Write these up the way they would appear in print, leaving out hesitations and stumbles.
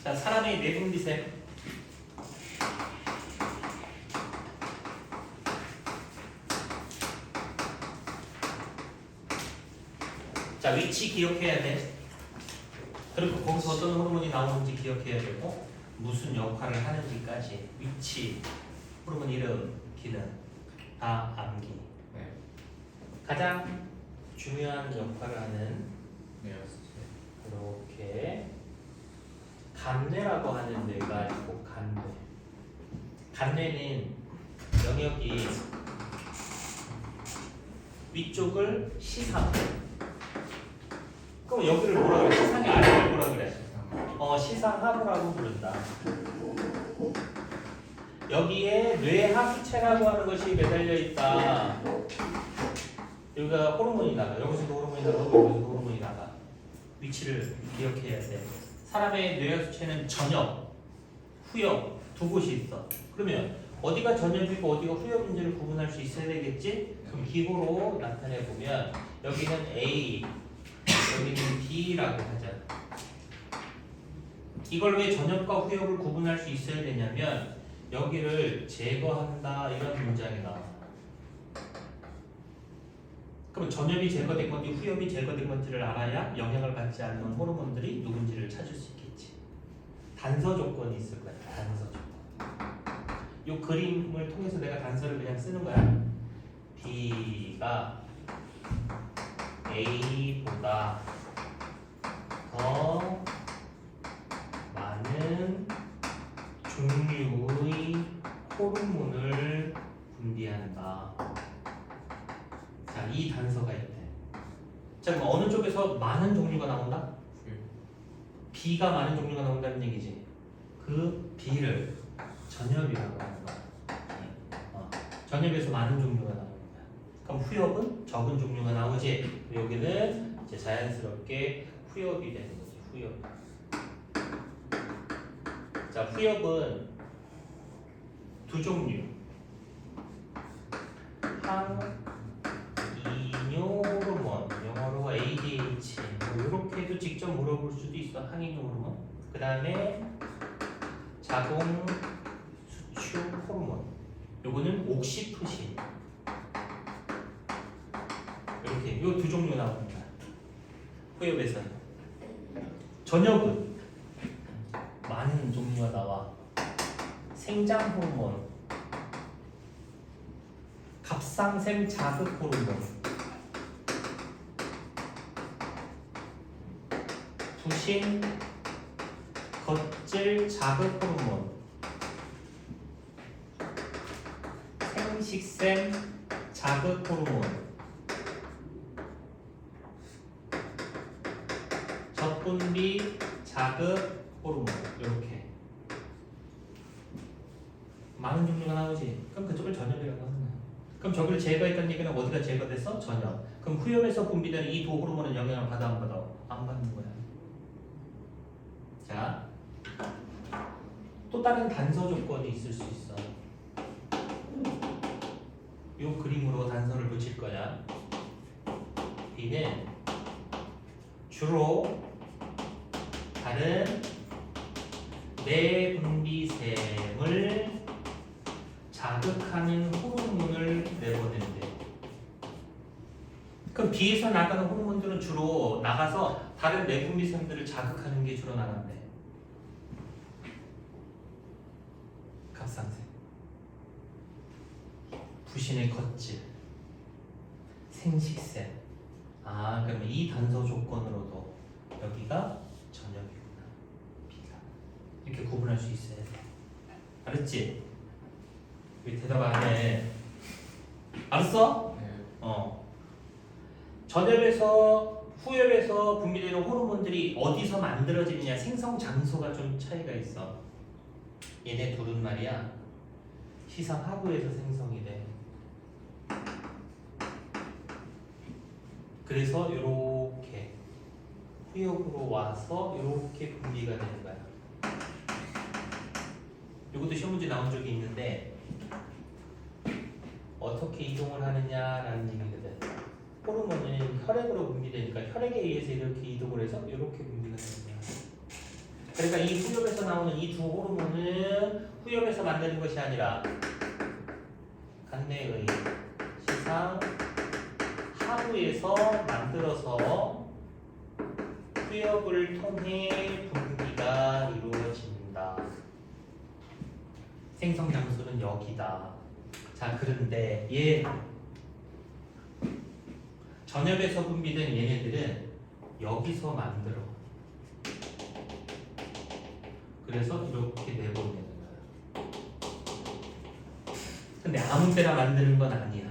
자, 사람의 내분비세. 자, 위치 기억해야 돼. 그리고 거기서 어떤 호르몬이 나오는지 기억해야 되고 무슨 역할을 하는지까지 위치, 호르몬 이름, 기능 다 암기. 네. 가장 중요한 역할을 하는 네. 이렇게 간뇌라고 하는 뇌가 있고 간뇌. 간뇌는 영역이 위쪽을 시상. 그럼 여기를 뭐라 그래? 시상의 아래를 뭐라 그래? 시상하부라고 부른다. 여기에 뇌하수체라고 하는 것이 매달려 있다. 여기가 호르몬이 나가. 여기서도 호르몬이 나가고 여기서도 호르몬이 나가. 위치를 기억해야 돼. 사람의 뇌하수체는 전엽, 후엽 두 곳이 있어. 그러면 어디가 전엽이고 어디가 후엽인지를 구분할 수 있어야 되겠지? 그럼 기호로 나타내 보면 여기는 A, 여기는 B라고 하자. 이걸 왜 전엽과 후엽을 구분할 수 있어야 되냐면 여기를 제거한다 이런 문장이 나와. 그럼 전엽이 제거된 건지 후엽이 제거된 건지를 알아야 영향을 받지 않는 호르몬들이 누군지를 찾을 수 있겠지. 단서 조건이 있을 거야. 단서 조건. 이 그림을 통해서 내가 단서를 그냥 쓰는 거야. B가 A보다 더 많은 종류의 호르몬을 분비한다. 자, 이 단서가 있대. 자, 그럼 어느 쪽에서 많은 종류가 나온다? B가 많은 종류가 나온다는 얘기지. 그 B를 전엽이라고 하는 거야. 전엽에서 많은 종류가 나오는 거야. 그럼 후엽은 적은 종류가 나오지. 여기는 이제 자연스럽게 후엽이 되는 거지. 후엽. 자, 후엽은 두 종류. 항이뇨 호르몬, 영어로 ADH. 이렇게 해도 직접 물어볼 수도 있어. 항이뇨 호르몬. 그 다음에 자궁 수축 호르몬. 요거는 옥시토신. 이렇게 요 두 종류가 나옵니다. 후엽에서는. 전엽은 많은 종류가 나와. 생장 호르몬, 갑상샘 자극 호르몬, 부신 겉질 자극 호르몬, 생식샘 자극 호르몬, 젖분비 자극 호르몬. 이렇게 많은 종류가 나오지. 그럼 그쪽을 전엽이라고 하는 거야. 그럼 저기를 제거했다는 얘기는 어디가 제거됐어? 전엽. 그럼 후엽에서 분비되는 이 두 호르몬은 영향을 받아 안 받아? 안 받는 거야. 자, 또 다른 단서 조건이 있을 수 있어. 이 그림으로 단서를 붙일 거야. B는 주로 다른 내분비샘을 자극하는 호르몬을 내보낸대. 그럼 B에서 나가는 호르몬들은 주로 나가서 다른 내분비샘들을 자극하는 게 주로 나간대. 갑상샘, 부신의 겉질, 생식샘. 아, 그러면 이 단서 조건으로도 여기가 전엽이구나. B가. 이렇게 구분할 수 있어야 돼. 알았지? 왜 대답 안 해? 알았어? 네. 전엽에서 후엽에서 분비되는 호르몬들이 어디서 만들어지느냐 생성 장소가 좀 차이가 있어. 얘네 둘은 말이야 시상 하부에서 생성이 돼. 그래서 이렇게 후엽으로 와서 이렇게 분비가 되는 거야. 이것도 시험 문제 나온 적이 있는데 어떻게 이동을 하느냐라는 얘기거든. 호르몬은 혈액으로 분비되니까 혈액에 의해서 이렇게 이동을 해서 이렇게 분비가 되는 거야. 그러니까 이 후엽에서 나오는 이 두 호르몬은 후엽에서 만드는 것이 아니라 간내의 시상 하부에서 만들어서 후엽을 통해 분비가 이루어진다. 생성 장소는 여기다. 자, 그런데 얘 전엽에서 분비된 얘네들은 여기서 만들어. 그래서 이렇게 내보내는 거야. 근데 아무 때나 만드는 건 아니야.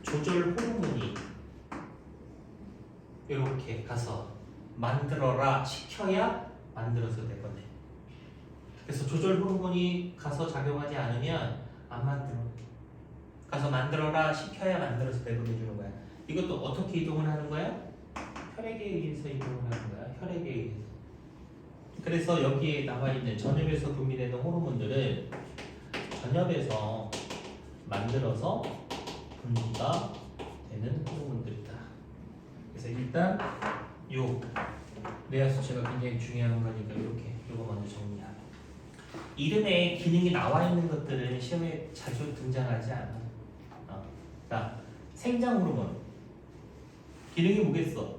조절 호르몬이 이렇게 가서 만들어라 시켜야 만들어서 내보내. 그래서 조절 호르몬이 가서 작용하지 않으면 안 만들어. 가서 만들어라 시켜야 만들어서 내보내주는 거야. 이것도 어떻게 이동을 하는 거야? 혈액에 의해서 이동을 하는 거야. 혈액에 의해서. 그래서 여기에 나와 있는 전엽에서 분비되는 호르몬들은 전엽에서 만들어서 분비가 되는 호르몬들이다. 그래서 일단 요 뇌하 수치가 굉장히 중요한 거니까 이렇게 요거 먼저 정리하고, 이름에 기능이 나와 있는 것들은 시험에 자주 등장하지 않아. 자, 생장 호르몬 기능이 뭐겠어?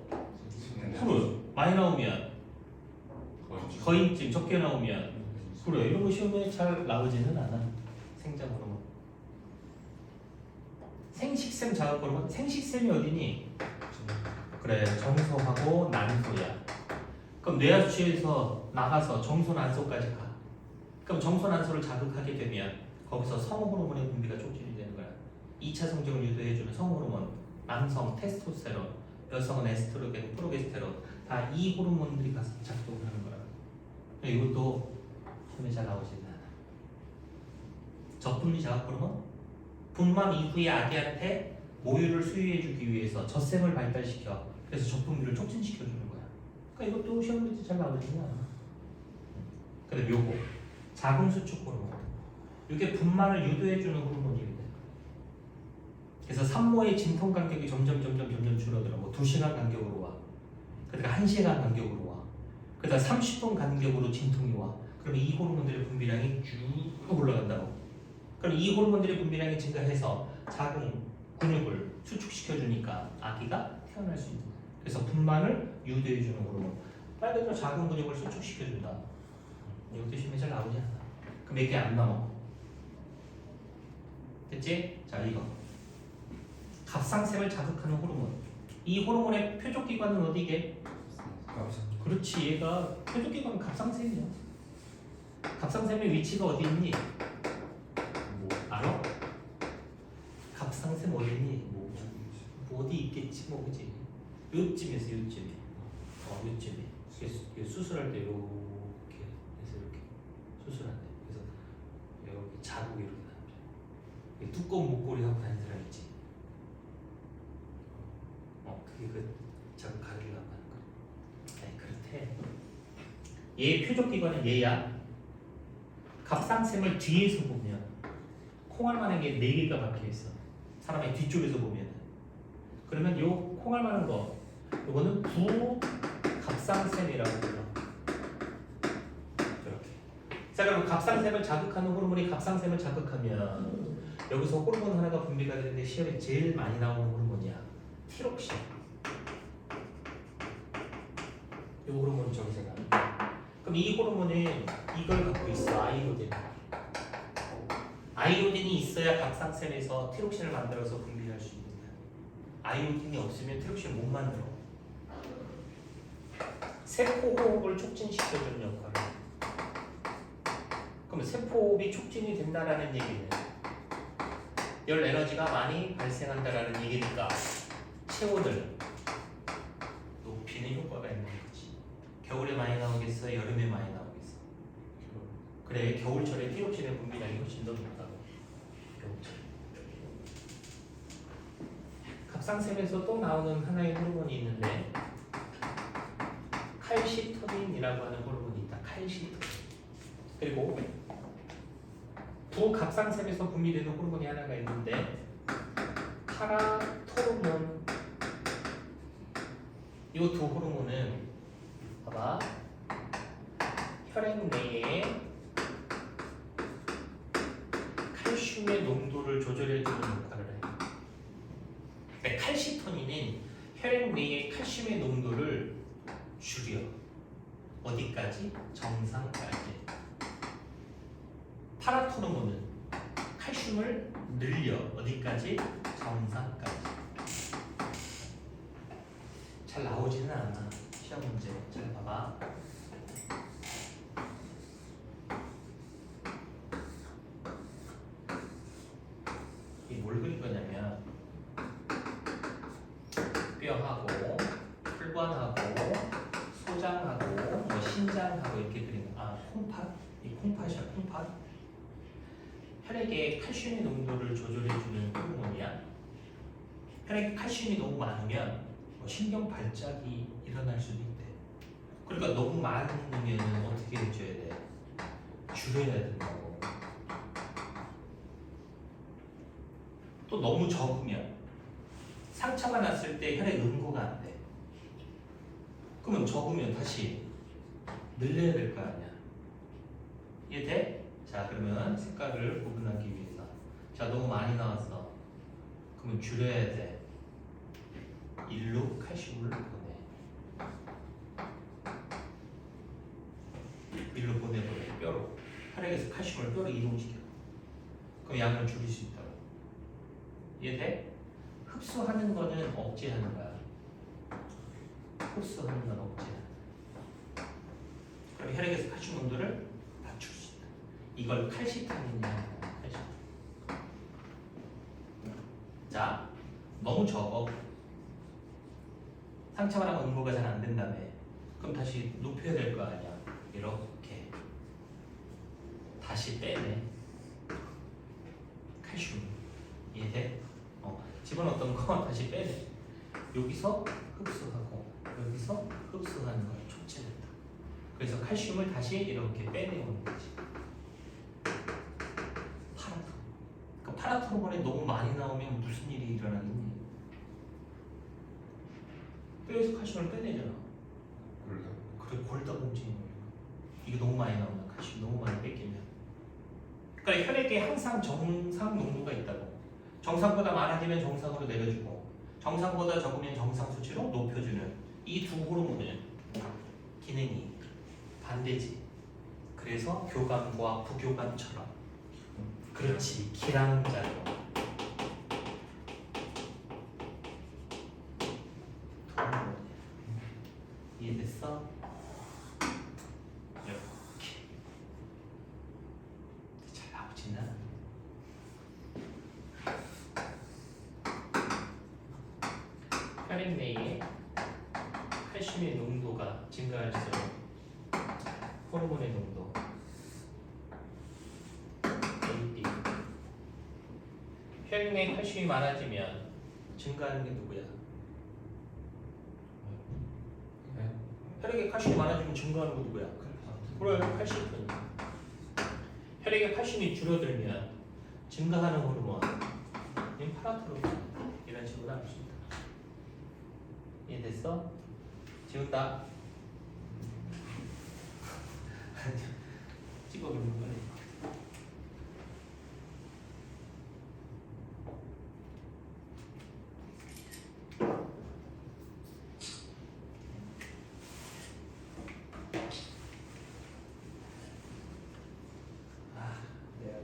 프로 많이 나오면 거인증 적게 나오면 그래, 이런 거 시험에 잘 나오지는 않아. 생장 호르몬. 생식샘 자극 호르몬. 생식샘이 어디니? 그래, 정소하고 난소야. 그럼 뇌하수치에서 나가서 정소 난소까지 가. 그럼 정소 난소를 자극하게 되면 거기서 성호르몬의 분비가 촉진이 되는 거야. 2차 성장을 유도해주는 성호르몬, 남성 테스토스테론, 여성은 에스트로겐, 프로게스테론, 다 이 호르몬들이 가서 작동을 하는 거야. 이것도 시험에 잘 나오지는 않아. 젖분비 자극 호르몬, 분만 이후에 아기한테 모유를 수유해주기 위해서 젖샘을 발달시켜. 그래서 젖분비를 촉진시켜주는 거야. 그러니까 이것도 시험에 잘 나오지는 않아. 근데 요거 자궁수축 호르몬, 이게 분만을 유도해주는 호르몬입니다. 그래서 산모의 진통 간격이 점점 줄어들어. 뭐 2시간 간격으로 와. 그러니까 1시간 간격으로 와. 그다음 30분 간격으로 진통이 와. 그러면 이 호르몬들의 분비량이 쭉 올라간다고. 그럼 이 호르몬들의 분비량이 증가해서 자궁 근육을 수축시켜주니까 아기가 태어날 수 있는 거야. 그래서 분만을 유도해주는 호르몬. 말 그대로 자궁 근육을 수축시켜준다. 이것도 시험에 잘 나오지 않아. 그럼 몇 개 안 나와. 됐지? 자, 이거 갑상샘을 자극하는 호르몬. 이 호르몬의 표적기관은 어디게? 그렇지, 얘가 표적기관은 갑상샘이야. 갑상샘의 위치가 어디 있니? 뭐 알아? 갑상샘 어디 있니? 뭐 어디 있겠지, 뭐 그지? 요쯤에서 요쯤에. 요쯤에. 이게 수술할 때 이렇게 해서 이렇게 수술한대. 그래서 이렇게 자국 이렇게 나옵니다. 두꺼운 목걸이 하고 다니는 사람 있지. 그게 그 자국 가리려고 하는 거. 아니 그렇대. 얘 표적기관은 얘야. 갑상샘을 뒤에서 보면 콩알만한 게 4개가 박혀있어. 사람의 뒤쪽에서 보면. 그러면 요 콩알만한 거, 요거는 부갑상샘이라고 불러. 이렇게. 자, 그럼 갑상샘을 자극하는 호르몬이 갑상샘을 자극하면 여기서 호르몬 하나가 분비가 되는데 시험에 제일 많이 나오는 호르몬이야. 티록신. 이 호르몬 저기서 나. 그럼 이 호르몬은 이걸 갖고 있어. 아이로딘. 아이로딘이 있어야 갑상샘에서 티록신을 만들어서 분비할 수 있는 거야. 아이로딘이 없으면 티록신을 못 만들어. 세포 호흡을 촉진시켜주는 역할을. 그럼 세포 호흡이 촉진이 된다라는 얘기는 열 에너지가 많이 발생한다라는 얘기니까 체온을 높이는 효과가 있는 거지. 겨울에 많이 나오겠어? 여름에 많이 나오겠어? 그래, 겨울철에 티록신의 분비량이 훨씬 더 높다고. 겨울철. 갑상샘에서 또 나오는 하나의 호르몬이 있는데 칼시토닌이라고 하는 호르몬이 있다. 칼시토닌. 그리고 부갑상샘에서 분비되는 호르몬이 하나가 있는데 파라토르몬 이 두 호르몬은 봐봐 혈액 내에 칼슘의 농도를 조절해주는 역할을 해요. 그러니까 칼시토닌은 혈액 내의 칼슘의 농도를 줄여. 어디까지? 정상까지. 파라토르몬은 칼슘을 늘려. 어디까지? 정상까지. 잘 나오지는 않아. 시험 문제. 잘 봐봐. 이게 뭘 그린 거냐면 뼈하고 혈관하고 소장하고 뭐 신장하고 이렇게 그리는 콩팥? 이 콩팥이야 콩팥. 혈액의 칼슘의 농도를 조절해주는 호르몬이야. 혈액에 칼슘이 너무 많으면 신경 발작이 일어날 수도 있대. 그러니까 너무 많으면 어떻게 해줘야 돼? 줄여야 된다고. 또 너무 적으면 상처가 났을 때 혈액 응고가 안 돼. 그러면 적으면 다시 늘려야 될 거 아니야. 이해돼? 자 그러면 색깔을 구분하기 위해서 자 너무 많이 나왔어. 그러면 줄여야 돼. 일로 칼슘을 보내. 일로 보내버려. 뼈로. 혈액에서 칼슘을 뼈로 이동시켜. 그럼 양을 줄일 수 있다고. 이해돼? 흡수하는 거는 억제하는 거야. 흡수하는 건 억제하는 거야. 그럼 혈액에서 칼슘 농도를 낮출 수 있다. 이걸 칼시타민이라고 해요. 칼시타민. 자, 너무 적어. 상처가 나면 응고가 잘 안 된다며. 그럼 다시 높여야 될 거 아니야. 이렇게 다시 빼내. 칼슘. 이해돼? 집어넣었던 거 다시 빼내. 여기서 흡수하고 여기서 흡수하는 걸 촉진한다. 그래서 칼슘을 다시 이렇게 빼내오는 거지. 파라토르몬이 너무 많이 나오면 무슨 일이 일어나겠니? 뼈에서 칼슘을 빼내잖아. 그래 골다 움직이는 거야. 이게 너무 많이 나오면 칼슘 너무 많이 뺏기면. 그러니까 혈액에 항상 정상 농도가 있다고. 정상보다 많아지면 정상으로 내려주고 정상보다 적으면 정상 수치로 높여주는 이 두 호르몬은 기능이 반대지. 그래서 교감과 부교감처럼 그렇지 기량자로 호르몬이야. 이해됐어? 이렇게 잘 나오지는 않아. 혈액 내에 칼슘의 농도가 증가할수록 호르몬의 농도 AD. 혈액 내에 칼슘이 많아지면 증가하는 게 누구야? 혈액에 칼슘이 많아지면 증가하는 거 누구야? 그래 칼슘. 혈액에 칼슘이 줄어들면 증가하는 호르몬 파라토르몬. 이런 식으로 나올 수 있다. 이해됐어? 지운다. 찍어보는 거네. 내가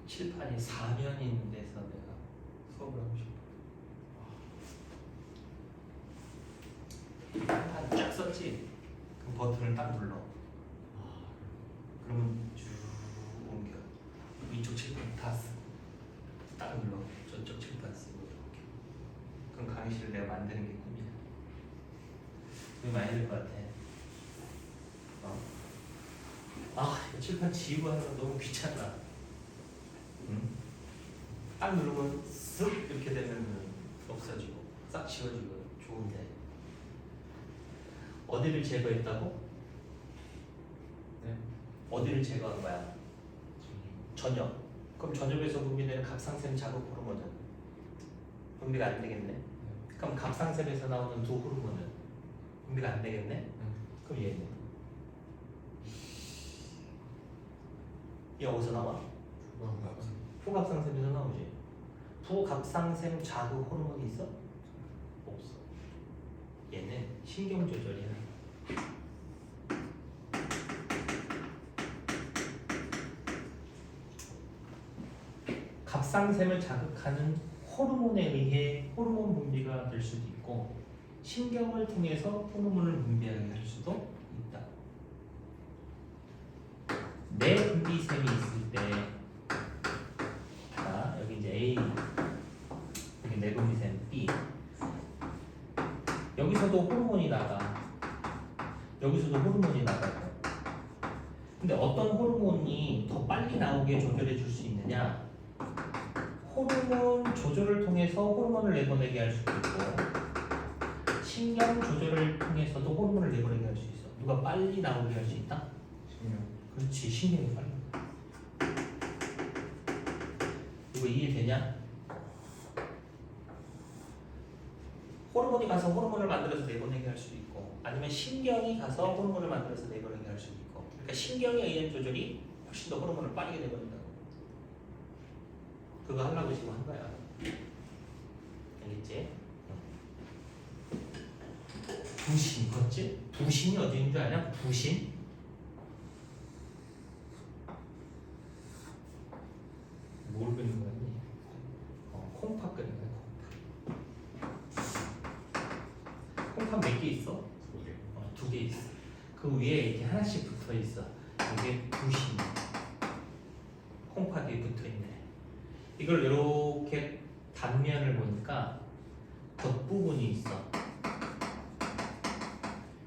칠판이 4면인 데서 내가 수업을 하고 싶어. 칠판 쫙 썼지? 그럼 버튼을 딱 눌러. 그러면 쭉 옮겨. 이쪽 칠판 다 쓰고 딱 눌러. 저쪽 칠판 쓰고 이렇게. 그럼 강의실을 내가 만드는 게 꿈이야. 그게 많이 들 것 같아. 이거 칠판 지우고 하는 건 너무 귀찮아. 응? 딱 누르면 쓱 이렇게 되면 없어지고 싹 지워지고 좋은데 어디를 제거했다고? 네. 어디를 제거한 거야? 전엽. 그럼 전엽에서 분비되는 갑상선 자극 호르몬은 분비가 안 되겠네. 그럼 갑상샘에서 나오는 두 호르몬은 분비가 안 되겠네? 그럼 얘는 얘 어디서 나와? 부갑상샘에서 나오지. 부갑상샘 자극 호르몬이 있어? 없어. 얘는 신경 조절이야. 갑상샘을 자극하는 호르몬에 의해 호르몬 분비가 될 수도 있고 신경을 통해서 호르몬을 분비하게 할 수도 있다. 내분비샘이 있을 때, 자 여기 이제 A, 여기 내분비샘 B, 여기서도 호르몬이 나가, 여기서도 호르몬이 나가고. 근데 어떤 호르몬이 더 빨리 나오게 조절해 줄 수 있느냐? 호르몬 조절을 통해서 호르몬을 내보내게 할 수도 있고 신경 조절을 통해서도 호르몬을 내보내게 할 수 있어. 누가 빨리 나오게 할 수 있다? 신경. 그렇지, 신경이 빨리. 이거 이해되냐? 호르몬이 가서 호르몬을 만들어서 내보내게 할 수도 있고 아니면 신경이 가서 호르몬을 만들어서 내보내게 할 수도 있고. 그러니까 신경에 의한 조절이 훨씬 더 호르몬을 빠르게 내보낸다고. 그거 하려고 지금 한 거야. 알겠지? 부신, 그렇지? 부신이 어디인 줄 아냐? 부신? 뭘 그리는 거니? 콩팥 그리는 거야, 콩팥. 콩팥 몇 개 있어? 두 개 있어. 그 위에 이렇게 하나씩 붙어 있어. 이게 부신. 콩팥이 붙어 있네. 이걸 이렇게 단면을 보니까 겉부분이 있어.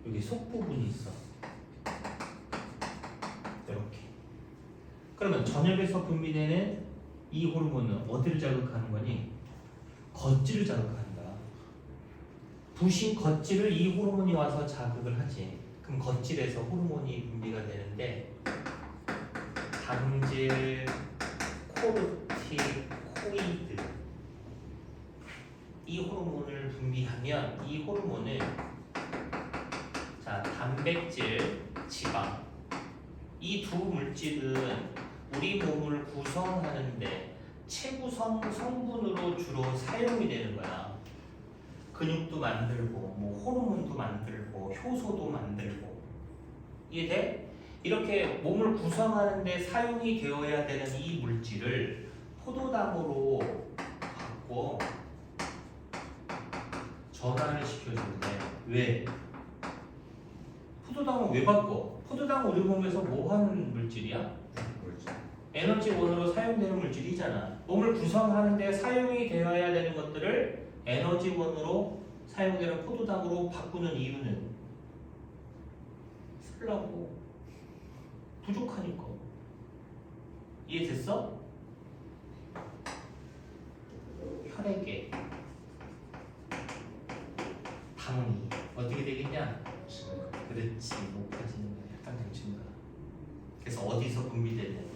여기 속부분이 있어. 이렇게. 그러면 전엽에서 분비되는 이 호르몬은 어디를 자극하는 거니? 겉질을 자극하는 거야. 부신 겉질을 이 호르몬이 와서 자극을 하지. 그럼 겉질에서 호르몬이 분비가 되는데 당질, 코르티코이드 이 호르몬을 분비하면 이 호르몬은 자 단백질, 지방 이 두 물질은 우리 몸을 구성하는데 최구성 성분으로 주로 사용이 되는 거야. 근육도 만들고 뭐 호르몬도 만들고 효소도 만들고. 이해돼? 이렇게 몸을 구성하는데 사용이 되어야 되는 이 물질을 포도당으로 바꿔 전환을 시켜주는데 왜? 포도당은 왜 바꿔? 포도당은 우리 몸에서 뭐 하는 물질이야? 에너지원으로 사용되는 물질이잖아. 몸을 구성하는데 사용이 되어야 되는 것들을 에너지원으로 사용되는 포도당으로 바꾸는 이유는 쓰려고. 부족하니까. 이해됐어? 혈액에 당이 어떻게 되겠냐? 그렇지, 높아지는 거야. 혈당 정신가. 그래서 어디서 분비되는?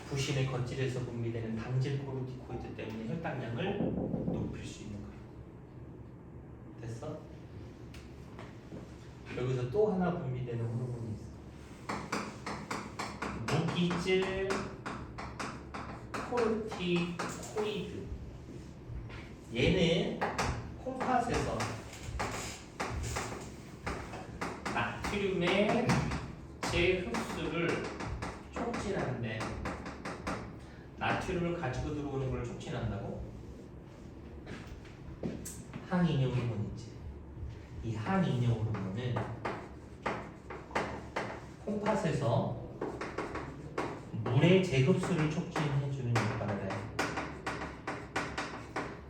부신의 겉질에서 분비되는 당질 코르티코이드 때문에 혈당량을 높일 수 있는 거야. 됐어? 여기서 또 하나 분비되는 호르몬이 있어. 무기질 코르티코이드. 얘는 콩팥에서 나트륨의 재흡수를 촉진하는데 나트륨을 가지고 들어오는 걸 촉진한다고? 항이뇨 호르몬이지. 이 항이뇨 호르몬은 콩팥에서 물의 재흡수를 촉진해주는 역할을 해.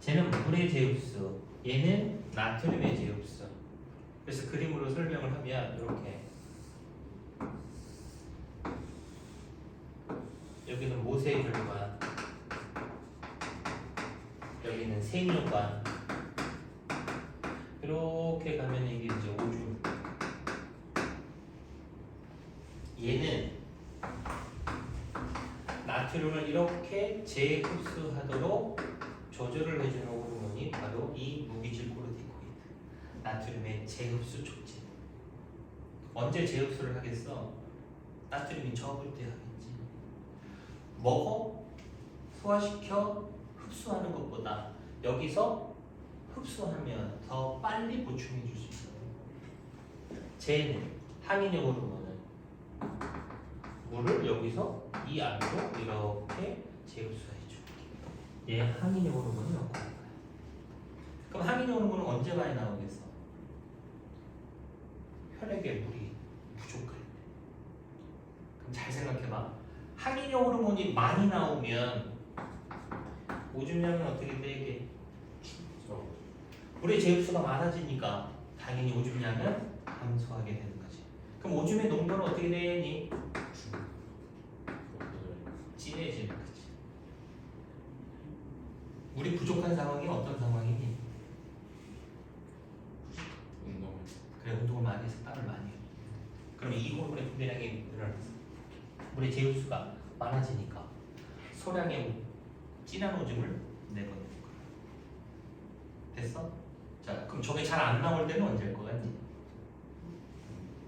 쟤는 물의 재흡수, 얘는 나트륨의 재흡수. 그래서 그림으로 설명을 하면 이렇게 여기는 모세혈관, 여기는 세뇨관. 이렇게 가면 이게 이제 오줌. 얘는 나트륨을 이렇게 재흡수하도록 조절을 해주는 호르몬이 바로 이 무기질 코르티코이드. 나트륨의 재흡수 촉진. 언제 재흡수를 하겠어? 나트륨이 적을 때 하겠지. 먹어, 소화시켜, 흡수하는 것보다 여기서 흡수하면 더 빨리 보충해 줄 수 있어요. 쟤는 항인형 호르몬은 물을 여기서 이 안으로 이렇게 재흡수해 줄게. 얘 항인형 호르몬이 넣고 있는 거야. 그럼 항인형 호르몬은 언제 많이 나오겠어? 혈액에 물이 부족할 때. 그럼 잘 생각해봐. 항인형 호르몬이 많이 나오면 오줌량은 어떻게 돼? 이게 물의 재흡수가 많아지니까 당연히 오줌량은 감소하게 되는 거지. 그럼 오줌의 농도는 어떻게 되니? 진해지는 거지. 물이 부족한 상황이 어떤 상황이니? 그래, 운동을 많이 해서 땀을 많이 해. 그럼 이 호르몬의 분비량이 늘어났어. 물의 재흡수가 많아지니까 소량의 진한 오줌을 내보내는 거야. 됐어? 자, 그럼 저게 잘 안 나올 때는 언제일 것 같니?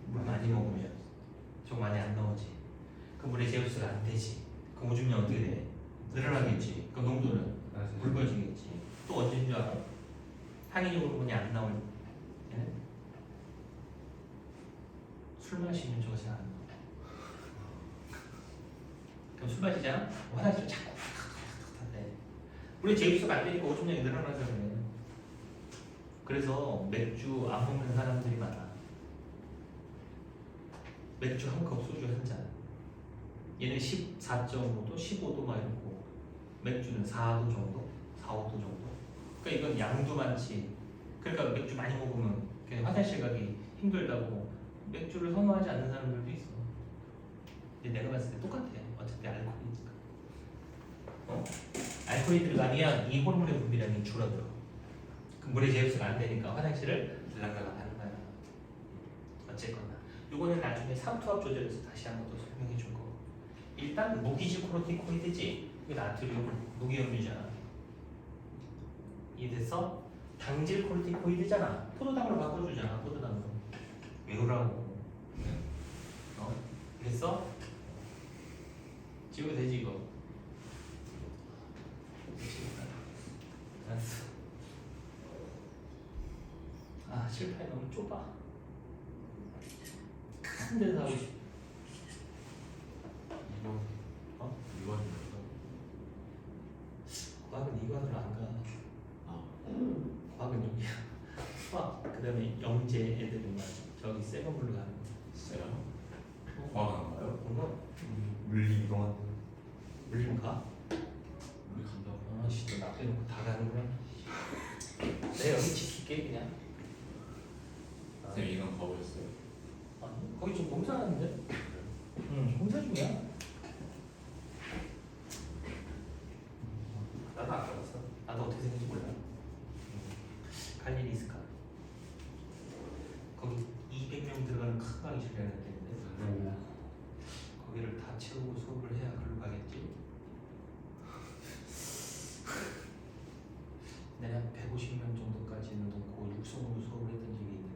물 많이 먹으면 저거 많이 안 나오지. 그 물의 재흡수가 안 되지. 그럼 오줌량 어떻게 돼? 늘어나겠지. 그럼 농도는 굵어지겠지. 또 언제인 줄 알아? 항인형 호르몬이 안 나올 때는 술 마시면 저거 잘 안 나와. 그럼 술 마시잖아? 화장실 자꾸 탁탁탁탁 물의 재흡수가 안 되니까 오줌량이 늘어나서 그래. 그래서 맥주 안 먹는 사람들이 많아. 맥주 한 컵, 소주 한 잔. 얘는 14.5도, 15도 막 이러고 맥주는 4도 정도, 4, 5도 정도. 그러니까 이건 양도 많지. 그러니까 맥주 많이 먹으면 그냥 화장실 가기 힘들다고 맥주를 선호하지 않는 사람들도 있어. 근데 내가 봤을 때 똑같아. 어차피 알코올이니까. 알코올이 들어가면 이 호르몬의 분비량이 줄어들어. 그 물의 재흡수가 안 되니까 화장실을 들락날락 하는 거야. 어쨌거나 요거는 나중에 삼투압 조절에서 다시 한번 더 설명해 줄 거고. 일단 무기질 코르티코이드지. 이게 나트륨 무기염류잖아. 이해됐어? 당질 코르티코이드잖아. 포도당으로 바꿔주잖아. 포도당으로. 외우라고. 됐어? 지우면 되지 이거. 알았어. 아, 칠판이 너무 좁아. 큰 데서 하고 싶어. 과학은 이관으로 안 가. 과학은 여기야. 수학, 그 다음에 영재 애들은 저기 세븐블루 가는 거. 있어요? 과학인가요? 물리 이동한 물리는 가? 우리 간다고. 아씨, 너 납대놓고 다 가는구나. 내가 여기 지킬게 그냥. 쌤 이건 가보셨어요? 아니, 거기 좀 공사하는데? 응, 공사 중이야. 나도 안 가봤어. 나도 어떻게 생긴지 몰라. 갈 일이 있을까? 거기 200명 들어가는 큰 방이 줄여야 되는데 거기를 다 채우고 수업을 해야 글로 가겠지? 내가 150명 정도까지는 놓고 육성으로 수업을 했던 적이 있는데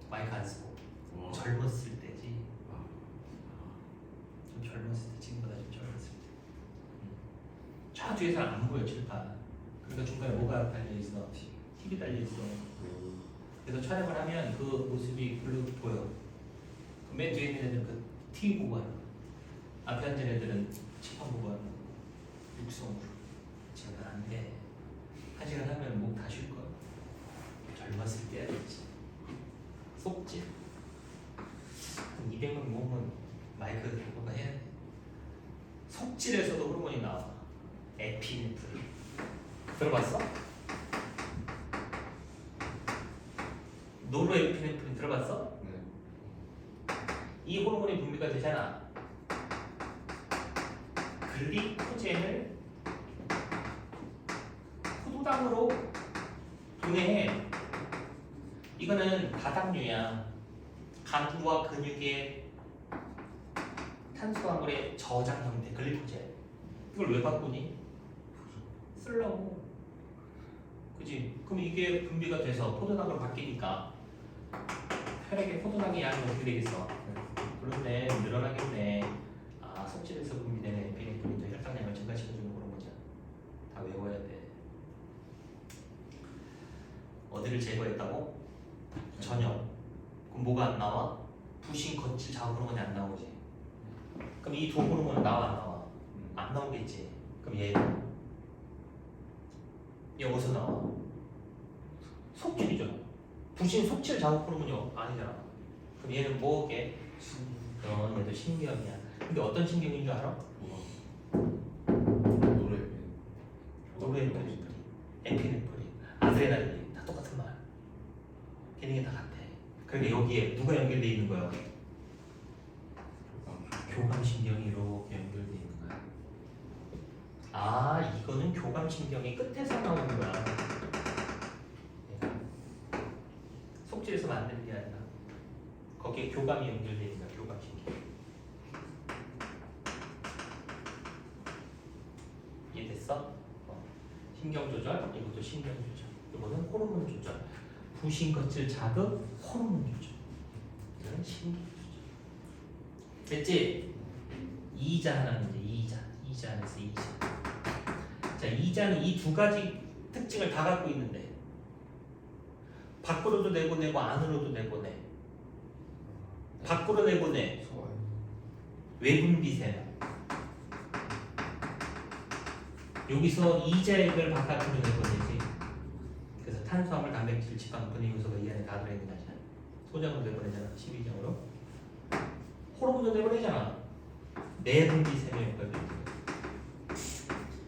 마이크 안 쓰고 젊었을 때지. 좀 젊었을 때, 지금보다 좀 젊었을 때. 저 뒤에서는 안 보여 칠판. 그러니까 중간에 뭐가 달려있어? TV 달려있어. 그래서 촬영을 하면 그 모습이 별로 보여. 맨 뒤에 있는 애들은 그 TV 보고 하는 거야. 앞에 앉은 애들은 칠판 보고 하는 거야. 육성으로. 지금 안 돼. 1시간 하면 목 다 쉴 거야. 젊었을 때 해야지. 속지. 200명 모으면 마이크 들고 해야 돼. 속질에서도 호르몬이 나와. 에피네프린. 들어봤어? 노르에피네프린 들어봤어? 네. 이 호르몬이 분비가 되잖아. 글리코젠을 포도당으로 분해해. 이거는 다당류야. 간부와 근육의 탄수화물의 저장 형태, 글리코젠. 이걸 왜 바꾸니? 쓰려고. 그지? 그럼 이게 분비가 돼서 포도당으로 바뀌니까 혈액의 포도당의 양이 어떻게 되겠어? 그런데 늘어나겠네. 아, 속질에서 분비되는 에피네프린도 혈당량을 증가시켜주는 호르몬이야. 다 외워야 돼. 어디를 제거했다고? 전혀. 그럼 뭐가 안 나와? 부신, 거칠, 자극 호르몬이 안 나오지. 그럼 이 두 호르몬은 나와 안 나와? 안 나오겠지. 그럼 얘 어디서 나와? 속질이죠. 부신, 속질, 자극 호르몬이 아니잖아. 그럼 얘는 뭐게? 얘도 신경이야. 근데 어떤 신경인 줄 알아? 노르에피네프린, 에피네프린, 아드레날린 다 똑같은 말. 기능이 다 같아. 그러니까 여기에 누가 연결돼 있는 거야? 교감신경이 이렇게 연결돼 있는 거야. 아, 이거는 교감신경이 끝에서 나오는 거야. 속질에서 만드는 게 아니라 거기에 교감이 연결돼 있는 거야. 교감신경. 이해됐어? 신경 조절, 이것도 신경 조절. 이거는 호르몬 조절. 부신, 거칠, 자극, 호르몬 조절. 이거는 신경 조절. 됐지? 이자 하나 문제. 이자 안에서 이자. 자, 이자는 이 두 가지 특징을 다 갖고 있는데 밖으로도 내보내고 안으로도 내보내. 밖으로 내보내. 외분비세나. 여기서 이자액을 바깥으로 내보내지. 그래서 탄수화물, 단백질, 지방, 분해 요소가 이 안에 다 들어있는 거잖아. 소장으로 내보내잖아. 12장으로. 호르몬도 내보내잖아. 내분비세의 역할을 해요.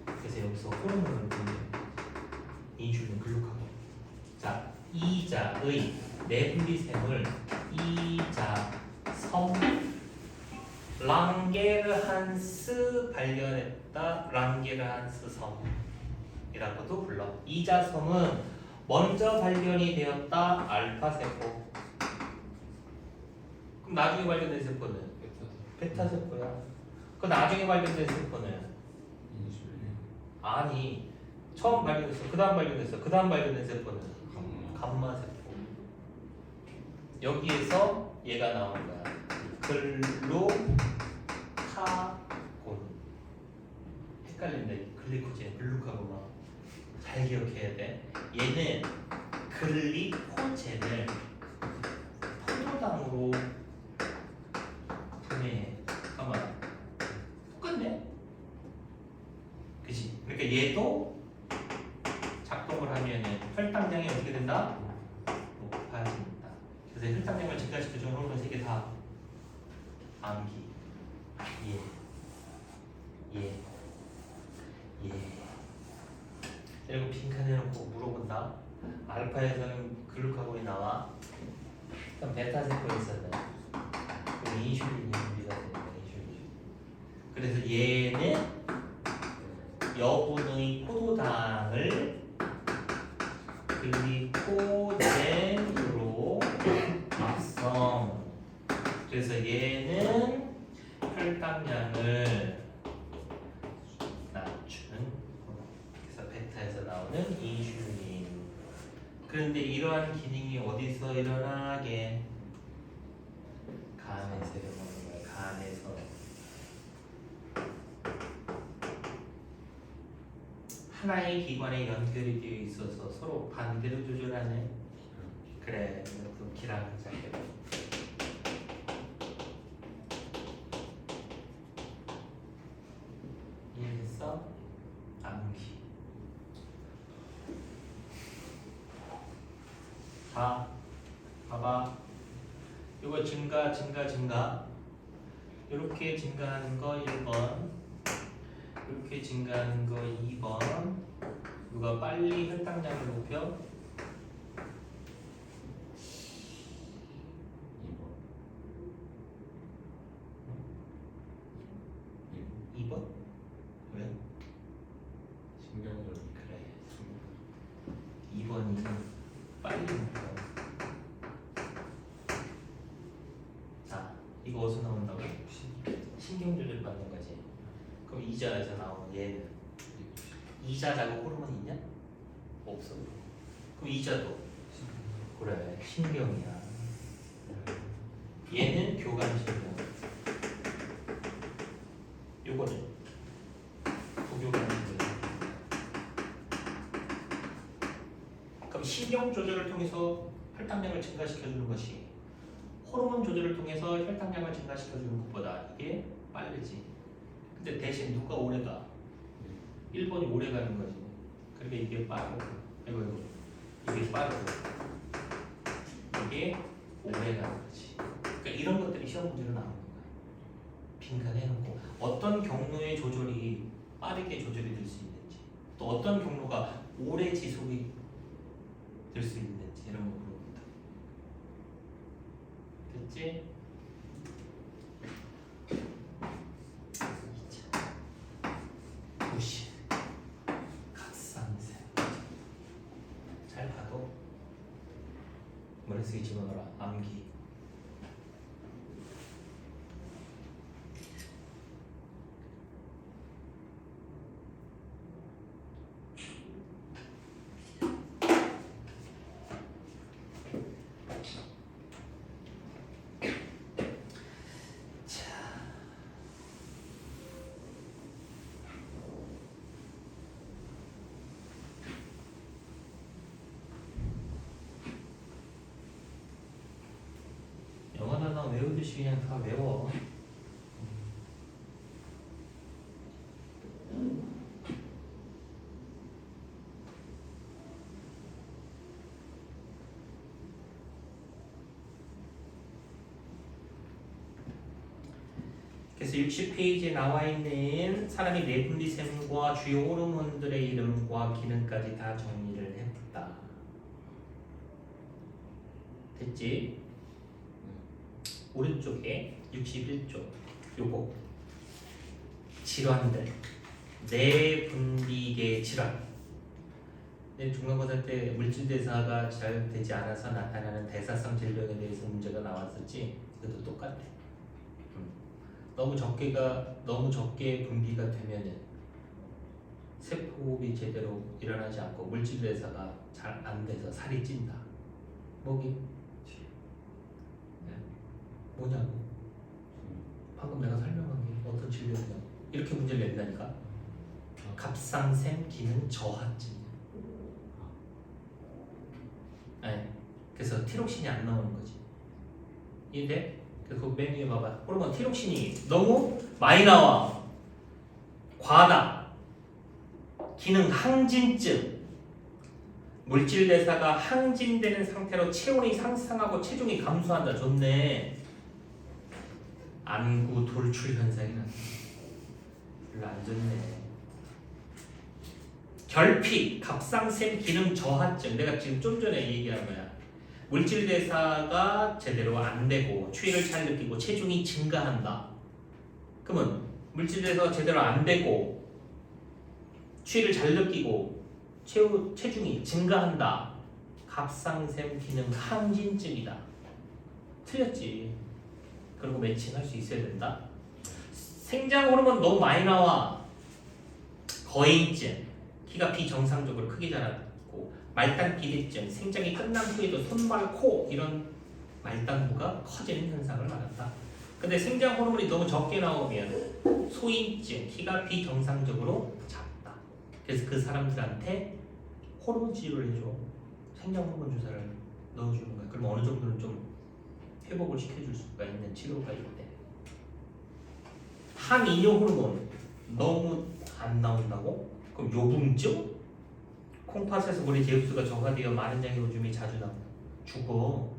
그래서 여기서 호르몬을 보내. 인슐린, 글루카곤. 자, 이자의 내분비샘을 이자섬 랑게르한스 발견했다. 랑게르한스 섬이라고도 불러. 이자섬은 먼저 발견이 되었다. 알파세포. 그럼 나중에 발견된 세포는 베타세포야. 그 나중에 발견된 세포는 아니, 처음 발견됐어. 그 다음 발견됐어. 그 다음 발견된 세포는 감마세포. 여기에서 얘가 나오는 거야. 글루카곤. 헷갈린다. 글리코젠, 글루카곤. 잘 기억해야 돼. 얘는 글리코젠을 포도당으로 분해해. 잠깐만. 똑같네? 그치? 그러니까 얘도 작동을 하면은 혈당량이 어떻게 된다? 높아진다. 그래서 혈당량을 증가시켜주는 호르몬 3개 다 암기. 그리고 빈칸에 놓고 물어본다. 알파에서는 글루카곤이 나와. 그럼 베타세포에서는 그럼 인슐린이 분비가 되는 거야. 인슐린. 그래서 얘는 여분의 포도당을 글리코젠으로 합성. 그래서 얘는 혈당량을 낮추는. 그래서 베타에서 나오는 인슐린. 그런데 이러한 기능이 어디서 일어나게? 간에서 일어나는 거야. 간에서. 하나의 기관에 연결이 되어 있어서 서로 반대로 조절하네. 그래, 이것도 기랑 작대로. 이해됐어? 암기. 자, 봐봐. 이거 증가. 이렇게 증가하는 거 1번. 이렇게 증가하는 거 2번. 누가 빨리 혈당량을 높여? 2번? 왜? 신경절. 그래. 2번이 빨리 높여. 자, 이거 어디서 나온다고? 신경조절 받는 거지. 그럼 이자에서 나오는 얘는 이자 자극 호르몬이 있냐? 없어. 그럼 이자도 그래 신경이야. 얘는 교감신경. 요거는 부교감신경. 그럼 신경 조절을 통해서 혈당량을 증가시켜주는 것이 호르몬 조절을 통해서 혈당량을 증가시켜주는 것보다 이게 빠르지. 근데 대신 누가 오래 가? 1번이 오래 가는 거지. 그러니까 이게 빠르고 이거 이게 빠르고 이게 오래 가는 거지. 그러니까 이런 것들이 시험 문제로 나오는 거야. 빈칸 해놓고 어떤 경로의 조절이 빠르게 조절이 될 수 있는지, 또 어떤 경로가 오래 지속이 될 수 있는지 이런 거 물어본다. 됐지? 무시 각상세 잘 봐도 머릿속에 집어넣어라. 암기. 영어 단어 외우듯이 그냥 다 외워. 그래서 60페이지에 나와 있는 사람이 내분비샘과 주요 호르몬들의 이름과 기능까지 다 정리를 해봤다. 됐지? 오른쪽에 61쪽 요거 질환들 내분비계 질환. 중간고사 때 물질대사가 잘 되지 않아서 나타나는 대사성 질병에 대해서 문제가 나왔었지. 그것도 똑같아. 너무 적게 분비가 되면은 세포호흡이 제대로 일어나지 않고 물질대사가 잘 안 돼서 살이 찐다. 뭐기? 뭐냐고? 방금 내가 설명한 게 어떤 질병이냐? 이렇게 문제를 낸다니까. 갑상샘 기능 저하증. 아니, 그래서 티록신이 안 나오는 거지. 이해돼? 그래서 맨 위에 봐봐. 호르몬 티록신이 너무 많이 나와. 과다. 기능 항진증. 물질 대사가 항진되는 상태로 체온이 상승하고 체중이 감소한다. 좋네. 안구 돌출 현상이 난다. 별로 안 좋네. 결핍, 갑상샘 기능 저하증. 내가 지금 좀 전에 얘기한 거야. 물질 대사가 제대로 안 되고 추위를 잘 느끼고 체중이 증가한다. 그러면 물질 대사가 제대로 안 되고 추위를 잘 느끼고 체중이 증가한다. 갑상샘 기능 항진증이다. 틀렸지. 그리고 매칭할 수 있어야 된다. 생장 호르몬 너무 많이 나와. 거인증, 키가 비정상적으로 크게 자라고, 말단 비대증, 생장이 끝난 후에도 손발, 코 이런 말단부가 커지는 현상을 말한다. 근데 생장 호르몬이 너무 적게 나오면 소인증, 키가 비정상적으로 작다. 그래서 그 사람들한테 호르몬 치료를 해줘. 생장 호르몬 주사를 넣어주는 거야. 그럼 어느 정도는 좀 회복을 시켜줄 수가 있는 치료가 있대. 항이뇨 호르몬 너무 안 나온다고? 그럼 요붕증? 콩팥에서 물의 제흡수가 저하되어 많은 양의 오줌이 자주 나온다. 죽어.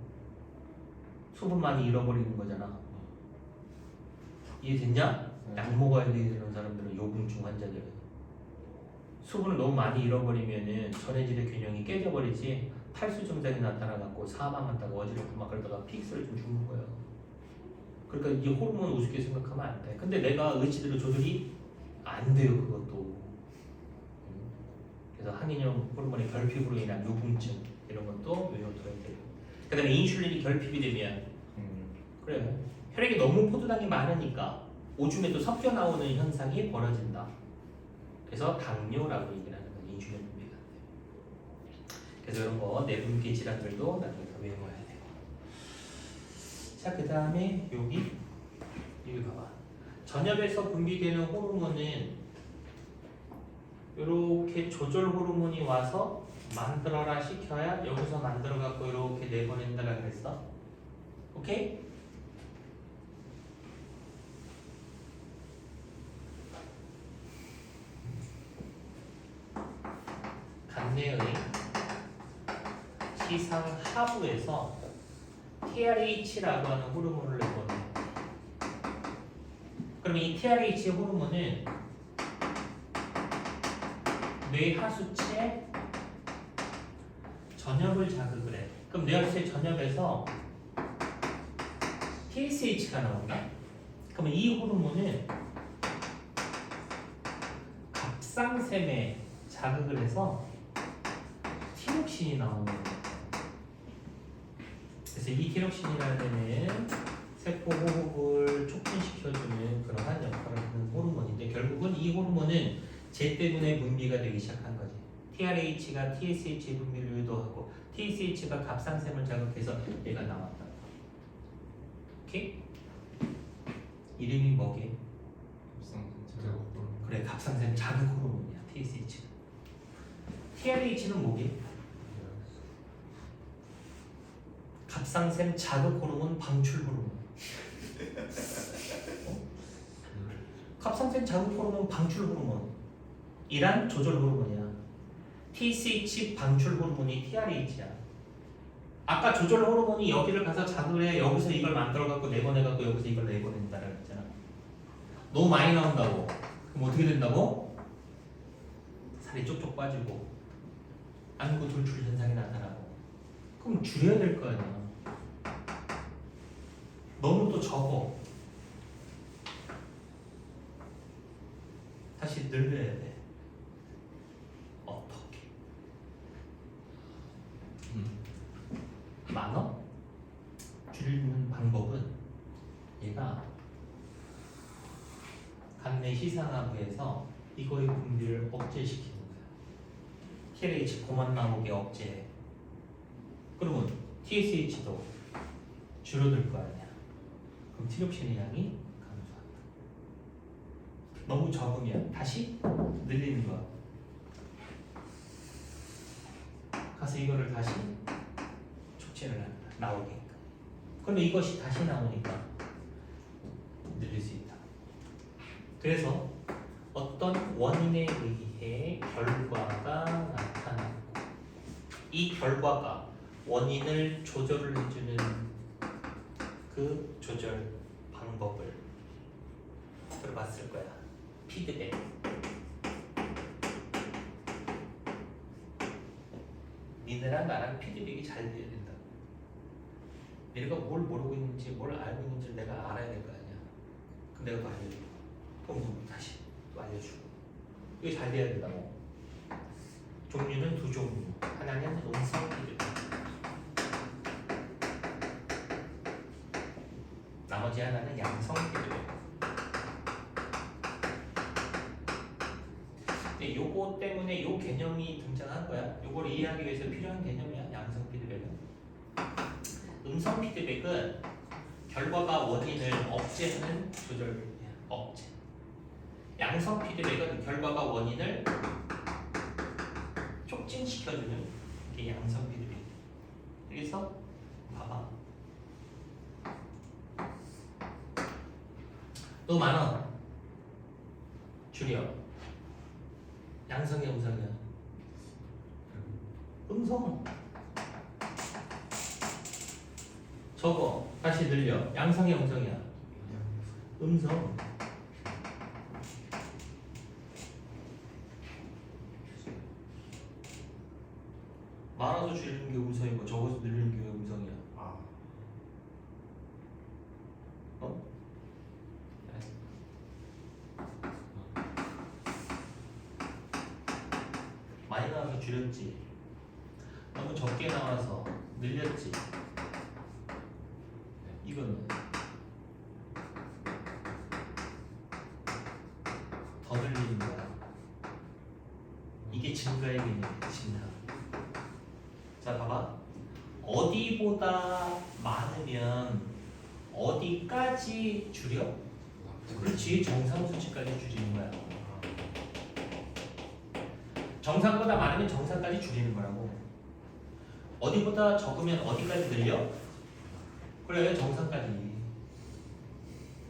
수분 많이 잃어버리는 거잖아. 이해됐냐? 약 먹어야 되는 사람들은 요붕증 환자들은 수분을 너무 많이 잃어버리면은 전해질의 균형이 깨져버리지. 탈수 증상이 나타나갖고 사망한다고 어지럽고 막 그러다가 픽스를 좀 죽는 거예요. 그러니까 이 호르몬 우습게 생각하면 안 돼. 근데 내가 의지대로 조절이 안 돼요. 그것도. 그래서 항이뇨 호르몬의 결핍으로 인한 요붕증 이런 것도 외워둬야 돼요. 그 다음에 인슐린이 결핍이 되면 그래 혈액에 너무 포도당이 많으니까 오줌에도 섞여 나오는 현상이 벌어진다. 그래서 당뇨라고 얘기를 하는 거예요. 인슐린 분비가. 그래서 이런 거 내분비 질환들도 나중에 다 외워야 되고. 자, 그 다음에 여기 봐봐. 전엽에서 분비되는 호르몬은 이렇게 조절 호르몬이 와서 만들어라 시켜야 여기서 만들어 갖고 이렇게 내보낸다라 그랬어. 오케이? 간내의 시상 하부에서 TRH라고 하는 호르몬을 내보내. 그럼 이 TRH 호르몬은 뇌하수체 전엽을 자극을 해. 그럼 뇌하수체 전엽에서 TSH가 나온다. 그러면 이 호르몬은 갑상샘에 자극을 해서 티록신이 나오는 거예요. 그래서 이 티록신이라는 애는 세포 호흡을 촉진시켜주는 그러한 역할을 하는 호르몬인데 결국은 이 호르몬은 제 때문에 분비가 되기 시작한 거지. TRH가 TSH 분비를 유도하고 TSH가 갑상샘을 자극해서 얘가 나왔다. 오케이? 이름이 뭐게? 그래, 갑상샘 자극 호르몬이야. TSH가. TRH는 뭐게? 갑상샘 자극 호르몬 방출 호르몬. 갑상샘 자극 호르몬 방출 호르몬 이란 조절 호르몬이야. TSH 방출 호르몬이 TRH야. 아까 조절 호르몬이 여기를 가서 자극을 해 여기서 이걸 만들어 갖고 내보내 갖고 여기서 이걸 내보낸다라고 했잖아. 너무 많이 나온다고. 그럼 어떻게 된다고? 살이 쪽쪽 빠지고 안구 돌출 현상이 나타나고. 그럼 줄여야 될 거 아니야. 너무 또 적어. 다시 늘려야 돼. 어떻게? 많어? 줄이는 방법은 얘가 간내 시상하부에서 이거의 분비를 억제시키는 거야. TRH 그만 나오게 억제해. 그러면 TSH도 줄어들 거 아니야. 그럼 티록신의 양이 감소한다. 너무 적으면 다시 늘리는 거야. 가서 이거를 다시 촉진을 한다. 나오게끔. 그러면 이것이 다시 나오니까 늘릴 수 있다. 그래서 어떤 원인에 의해 결과가 나타났고 이 결과가 원인을 조절을 해주는 그 조절 방법을 들어봤을 거야. 피드백. 니네랑 나랑 피드백이 잘 돼야 된다. 내가 뭘 모르고 있는지 뭘 알고 있는지 내가 알아야 될 거 아니야. 그럼 내가 또 알려줘. 그럼 다시 또 알려주고. 이게 잘 돼야 된다고. 종류는 두 종류. 하나는 음성 피드백. 나머지 하나는 양성 피드백. 근데 요거 때문에 요 개념이 등장한 거야. 요걸 이해하기 위해서 필요한 개념이야. 양성 피드백은. 음성 피드백은 결과가 원인을 억제하는 조절이야. 억제. 양성 피드백은 결과가 원인을 촉진시켜주는 게 양성 피드백. 그래서 봐봐. 또 많아. 줄여. 양성이야, 음성이야? 음성. 적어. 다시 늘려. 양성이야, 음성이야? 음성. 많아서 줄이는 게 음성이고 적어서 늘리는 게 음성이야. 어? 많이 나와서 줄였지. 너무 적게 나와서 늘렸지. 이거는 더 늘리는 거야. 이게 증가의 개념이야. 증가. 자, 봐봐. 어디보다 많으면 어디까지 줄여? 그렇지, 정상 수치까지 줄이는 거야. 정상보다 많으면 정상까지 줄이는 거라고. 어디보다 적으면 어디까지 늘려? 그래, 정상까지.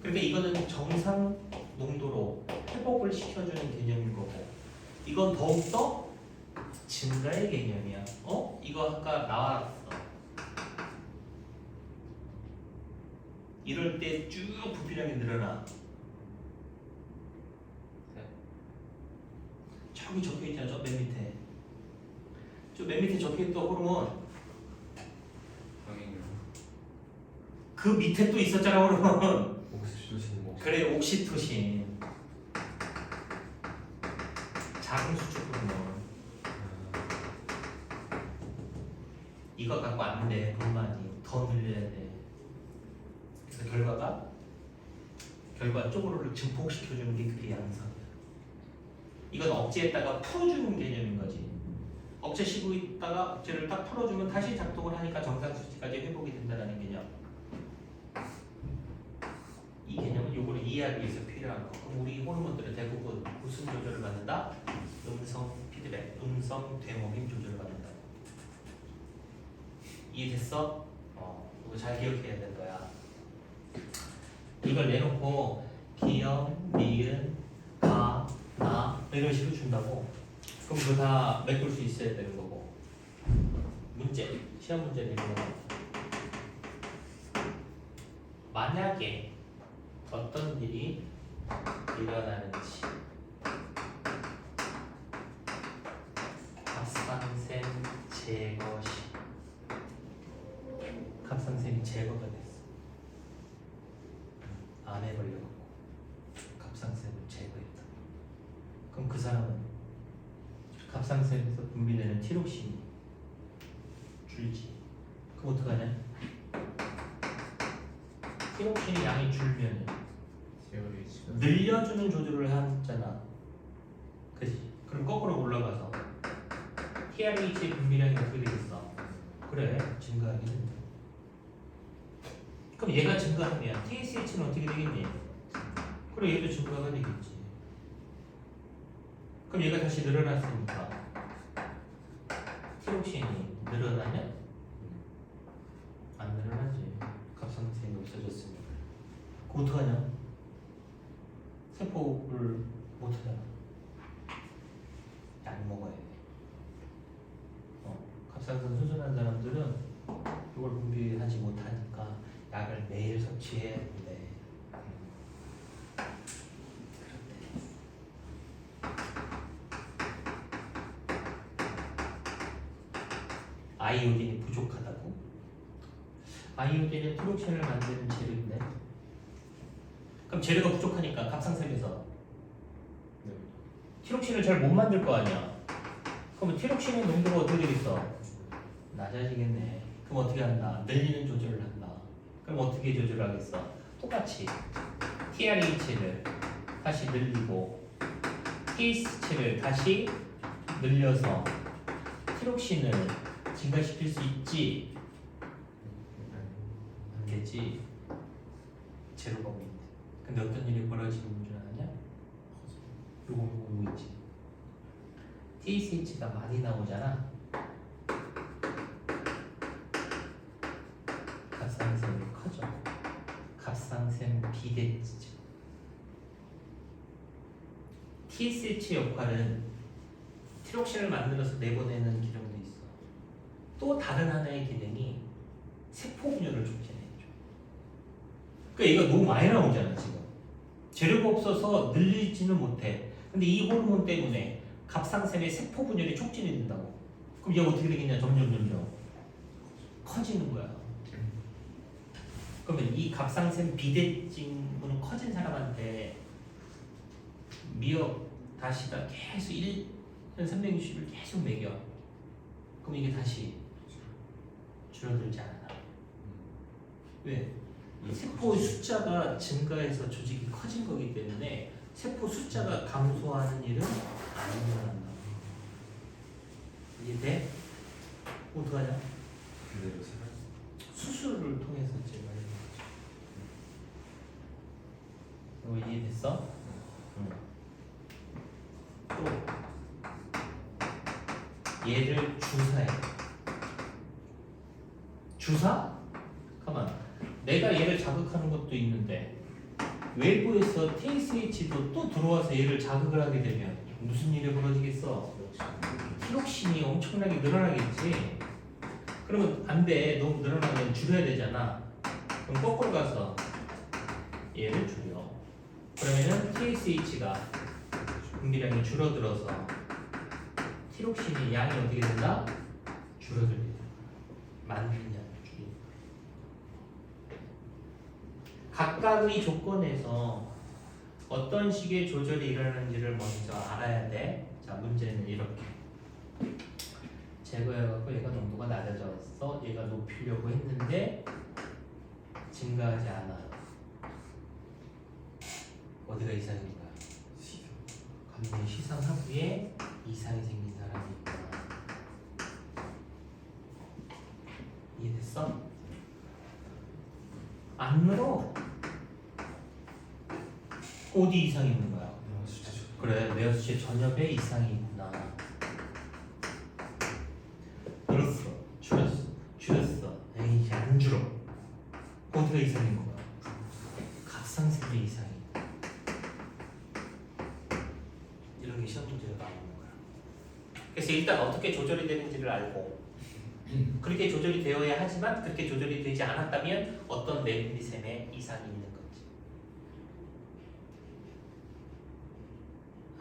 그러니까 이거는 정상 농도로 회복을 시켜주는 개념인 거고, 이건 더욱더 증가의 개념이야. 이거 아까 나왔어. 이럴 때 쭉 부피량이 늘어나. 저기 적혀있잖아, 저 맨 밑에. 저 맨 밑에 적혀있던 호르몬. 그 밑에 또 있었잖아, 호르몬. 옥시토신 뭐. 그래, 옥시토신. 작은 수축 호르몬. 이거 갖고 안 돼, 분만이. 더 늘려야 돼. 그래서 결과 쪼그로를 증폭시켜주는 게 그게 양성이야. 이건 억제했다가 풀어주는 개념인 거지. 억제시키고 있다가 억제를 딱 풀어주면 다시 작동을 하니까 정상 수치까지 회복이 된다는 개념. 이 개념은 요거를 이해하기 위해서 필요한 거. 그럼 우리 호르몬들은 대부분 무슨 조절을 받는다? 음성 피드백, 음성 되모임 조절을 받는다. 이해됐어? 이거 잘 기억해야 될 거야. 이걸 내놓고 기역, 니은, 가, 나 이런 식으로 준다고. 그럼 그거 다 메꿀 수 있어야 되는 거고. 문제, 시험 문제 내는 거. 만약에 어떤 일이 일어나는지 갑상샘 제거시. 갑상샘이 제거가 됐어. 암에 걸려갖고 갑상샘을 제거했다. 그럼 그 사람은 갑상샘에서 분비되는 티록신이 줄지. 그럼 어떡하냐? 티록신의 양이 줄면 늘려주는 조절을 하잖아. 그치? 그럼 거꾸로 올라가서 TRH의 분비량이 어떻게 되겠어? 그래, 증가하게 된다. 그럼 얘가 증가하면 TSH는 어떻게 되겠니? 그래, 얘도 증가가 되겠지. 그럼 얘가 다시 늘어났으니까 티록신이 늘어나냐? 안 늘어나지. 갑상샘이 없어졌으니까. 그럼 어떡하냐? 세포를 못하잖아. 약 먹어야 돼. 갑상선 수술한 사람들은 이걸 분비하지 못하니까 약을 매일 섭취해야 되는데 아이오딘이 부족하다고? 아이오딘은 티록신을 만드는 재료인데, 그럼 재료가 부족하니까 갑상샘에서 티록신을 잘 못 만들 거 아니야. 그럼 티록신의 농도가 어떻게 되겠어? 낮아지겠네. 그럼 어떻게 한다? 늘리는 조절을 한다. 그럼 어떻게 조절하겠어? 똑같이 TRH를 다시 늘리고 TSH를 다시 늘려서 티록신을 증가시킬 수 있지. 않겠지. 제로범위인데. 근데 어떤 일이 벌어지는 줄 아냐? 요거 있지. TSH가 많이 나오잖아. 갑상샘이 커져. 갑상샘 비대증. TSH 역할은 티록신을 만들어서 내보내는 기능도 있어. 또 다른 하나의 기능이 세포 분열을 촉진해줘. 그러니까 얘가 너무 많이 나오잖아 지금. 재료가 없어서 늘리지는 못해. 근데 이 호르몬 때문에 갑상샘의 세포 분열이 촉진이 된다고. 그럼 얘가 어떻게 되겠냐? 점점 커지는 거야. 그러면 이 갑상샘 비대증은 커진 사람한테 미역 다시다 계속 1년 360일 계속 먹여. 그럼 이게 다시 줄어들지 않아. 왜? 세포의 숫자가 증가해서 조직이 커진 거기 때문에 세포 숫자가 감소하는 일은 안 일어난다. 이해돼? 어떡하냐? 그대로 생각. 수술을 통해서 제가 이거 이해됐어? 응. 또 얘를 주사해. 주사? 가만. 내가 얘를 자극하는 것도 있는데 외부에서 TSH도 또 들어와서 얘를 자극을 하게 되면 무슨 일이 벌어지겠어? 티록신이 엄청나게 늘어나겠지. 그러면 안 돼. 너무 늘어나면 줄여야 되잖아. 그럼 거꾸로 가서 얘를 줄여. 그러면은 TSH가 분비량이 줄어들어서 티록신의 양이 어떻게 된다? 줄어들게 된다. 많으냐 줄이. 각각의 조건에서 어떤 식의 조절이 일어나는지를 먼저 알아야 돼. 자, 문제는 이렇게. 제거해갖고 얘가 농도가 낮아졌어. 얘가 높이려고 했는데 증가하지 않아. 어디가 이상인 거야? 감독이 시상하부에 이상이 생긴 사람이 있구나. 이해됐어? 안 늘어. 어디 이상이 있는 거야? 그래, 뇌하수체 전엽에 이상이 있구나. 늘었어, 줄였어. 에이, 안 줄어. 어디가 이상인 거야? 갑상선의 이상이. 이런 게 시험 문제로 나오는 거야. 그래서 일단 어떻게 조절이 되는지를 알고, 그렇게 조절이 되어야 하지만 그렇게 조절이 되지 않았다면 어떤 뇌분비샘에 이상이 있는 건지.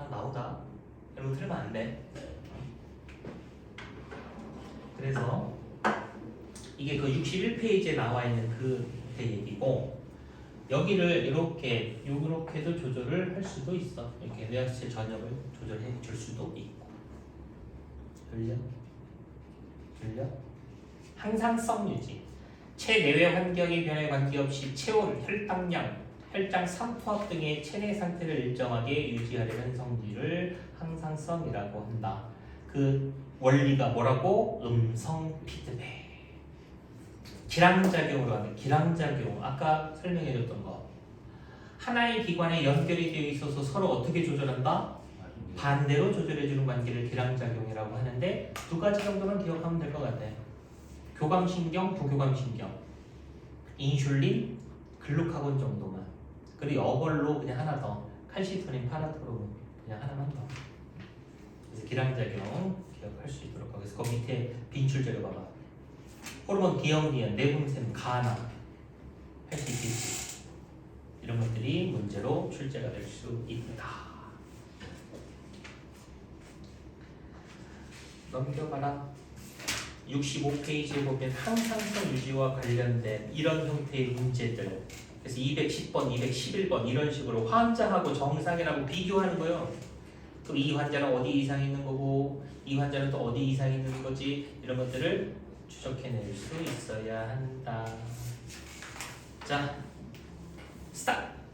나오다. 이런 거 틀리면 안 돼. 그래서 이게 그 61페이지에 나와 있는 그 얘기고, 여기를 이렇게도 조절을 할 수도 있어. 이렇게 뇌하수체 전엽을 조절해 줄 수도 있고. 들려? 항상성 유지. 체내외 환경의 변화에 관계없이 체온, 혈당량, 혈장 산투압 등의 체내 상태를 일정하게 유지하려는 성질을 항상성이라고 한다. 그 원리가 뭐라고? 음성 피드백. 기량작용으로 하는 기량작용. 아까 설명해줬던 거. 하나의 기관에 연결이 되어 있어서 서로 어떻게 조절한다? 반대로 조절해주는 관계를 기량작용이라고 하는데 두 가지 정도만 기억하면 될 것 같아. 교감신경, 부교감신경, 인슐린, 글루카곤 정도만. 그리고 어벌로 그냥 하나 더, 칼시토닌, 파라토론 그냥 하나만 더. 그래서 기량작용 기억할 수 있도록 하고. 그래서 거기 밑에 빈출자료 봐봐. 호르몬 디형디엔, 내분샘, 가나 할 수 있겠지. 이런 것들이 문제로 출제가 될 수 있다. 넘겨가라. 65페이지에 보면 항상성 유지와 관련된 이런 형태의 문제들. 그래서 210번, 211번 이런 식으로 환자하고 정상이라고 비교하는 거예요. 그럼 이 환자는 어디 이상이 있는 거고 이 환자는 또 어디 이상이 있는 거지, 이런 것들을 추적해낼 수 있어야 한다. 자, 스탑!